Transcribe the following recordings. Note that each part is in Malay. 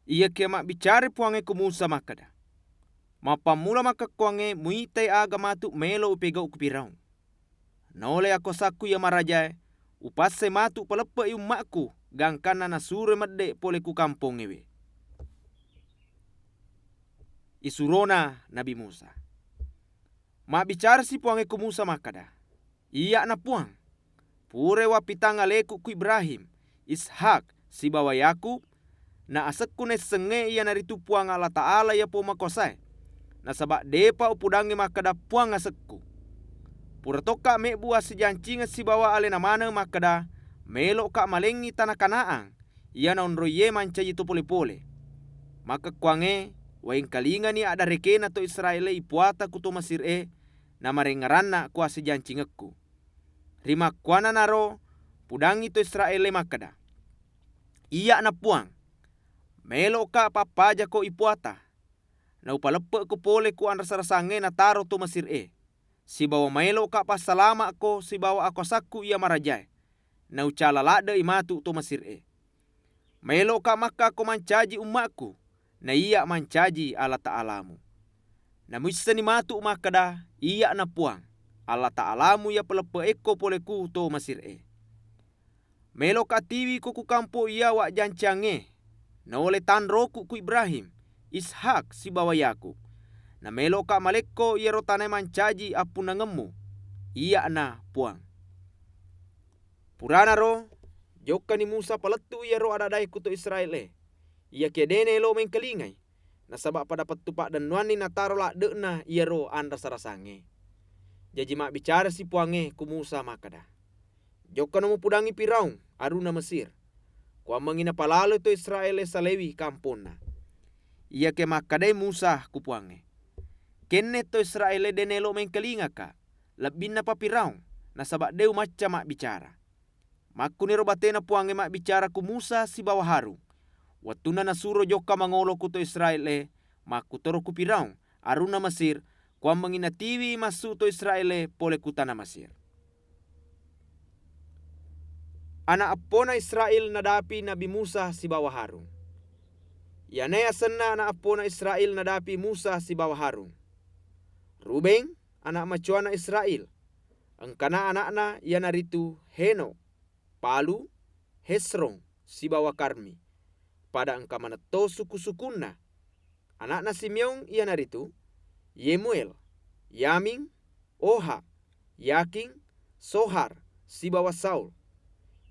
Ia kiamak bicara puange ku Musa makada. Mapamula maka kuange muitai aga matu melo upegau ku Piraung. Nole ako saku ia marajai, upase matu palepa umakku gangkana na sure medde pole ku kampung ewe. Isurona Nabi Musa. Mak bicara si puange ku Musa makada. Iya na puang. Pure wapitanga leku ku Ibrahim, Ishak, sibawa Yakub, na asekku ne senge iya naritu puang Allah Ta'ala ya po makosai. Na sabak depa upudangi makada puang asekku. Pura toka me buah sejancinga sibawa ale namana makada melo ka malengi tanah Kanaang. Iya na onroye mancaji to pole-pole. Maka kuange waing kalinga ni ada rekena to Israil-é ipuata ku to Mesir na marengaranna kuah sejancingekku. Rima kuana naro pudangi to Israil-é makada. Iya na puang. Melo ka papaja ko ipuata. Na upalepe ko pole ku anrasa-rasange na taro to Mesir sibawa melo ka pasalama ko sibawa ako sakku ia marajai. Na ucala lada imatu to Mesir Melo ka maka ko mancaji umakku. Na iya mancaji Allah Ta'alamu. Na muisa ni matu makada iya na puang. Allah Ta'alamu ya pelepe eko pole ku to Mesir Melo ka tiwi ko ku kampo iya wak jancange. Na oleh tanroku ku Ibrahim, Ishak sibawa Yakub. Na melo ka maleko iya rotane mancaji apuna ngemu. Iya na puang. Purana ro, Jokkani Musa paletu iya ro adadai ku to Israil Iya kedene lo mengkelingai. Na sabak pada petupak dan nuani na taro lak dekna iya ro anrasa-rasange. Jaji mak bicara si puange ku Musa makada. Jokkana mu pudangi Piraung, aruna Mesir. Kuam mengina palalo to Israil salewi kampona. Ia ke makadai Musa ku puange. Kenne to Israil denelo mengkelinga ka. Lebih na pa Piraung. Na sabak deu macam mak bicara. Makku niro batena puange mak bicara ku Musa si bawah Harung. Watuna na suro joka mangolo ku to Israil makku toro ku Piraung. Aruna Mesir. Kuam mengina tiwi masu to Israil pole ku tanah Mesir. Anak eppona Israil nadapi Nabi Musa si bawah Harung. Yanea senna anak eppona Israil nadapi Musa si bawah Harung. Rubeng anak macuana Israil. Engkana anakna yanaritu Heno, Palu, Hesrong si bawah Karmi. Pada engka maneto suku-sukunna. Anakna Simeon yanaritu Yemuel, Yamin, Oha, Yakin, Sohar si bawah Saul.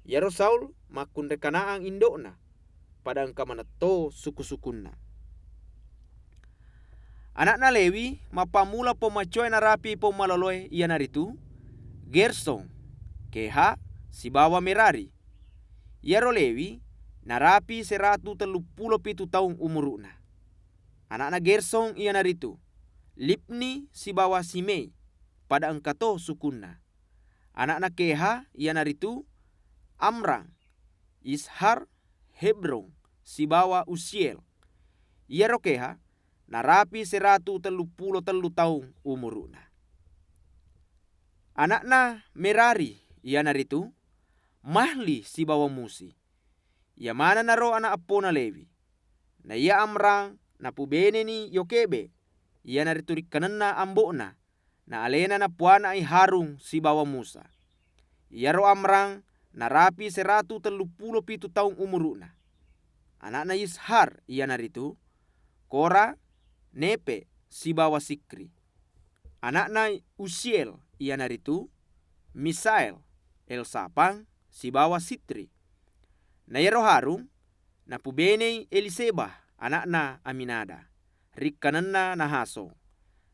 Yaro Saul makun rekanaang indokna. Pada engka maneto suku-sukunna. Anakna Lewi mapamula pomacoy na rapi pomaloloy yanaritu Gerson, Keha, si bawah Merari. Yaro Lewi narapi 137 tahun umuruna. Anakna Gerson yanaritu Lipni si bawah Simei. Pada engka to sukunna. Anakna Keha yanaritu Amram, Ishar, Hebron, si bawah Usiel. Ia rokeha, narapi 133 tahun umuruna. Anakna Merari, ia naritu Mahli si bawah Musi. Ia mana naro anak eppona Lewi. Na ia Amram, na pubene ni Yokebe. Ia naritu rikanena ambokna. Na alena na puana ai Harung si bawah Musa. Ia ro Amram, narapi 137 tahun umuruna. Anakna Ishar ia naritu Kora, Nepe si bawah Sikri. Anakna Usiel ia naritu Misael, Elsapang si bawah Sitri. Na yero Harung na pubene Eliseba anakna Aminada. Rikanena Nahaso.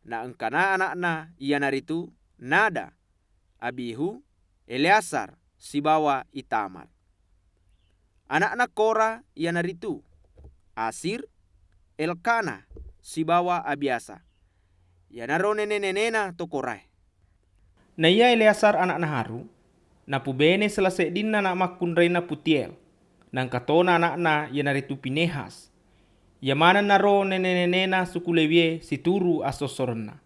Na engkana anakna ia naritu Nada, Abihu, Eleazar si bawah Itamar. Anakna Kora ia naritu Asir, Elkana si bawah Abiasa. Ia naro nene-nenena to Korai. Na ia Eleazar anakna Harung. Na pubene selesai dinna na makun reina Putiel. Nang katona anakna ia naritu Pinehas. Ia mana naro nene-nenena suku Lewi situru asosorna.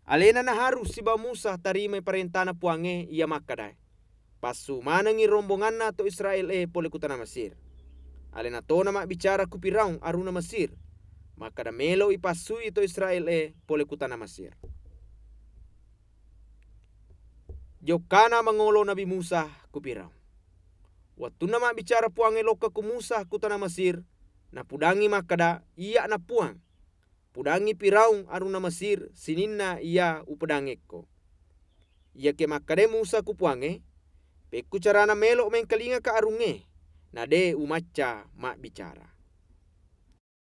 Alena na harus si bawah Musa tarima perintahna puange ia makadai. Pasu manangi rombonganna to Israil poleh ku tanah Mesir. ale natona mak bicara ku Piraung aruna Mesir, maka da melo ipasui to Israil-é Polé ku tanah Mesir. Jokkana mangolo Nabi Musa ku Piraung. Waktu mak bicara puang eloka ku Musa ku tanah Mesir, na pudangi makada iya na puang. Pudangi Piraung aruna Mesir sininna iya upedangeko. Ia ke makade Musa ku puange, peku carana melo mengkalinga ka arunge, nade umaca mak bicara.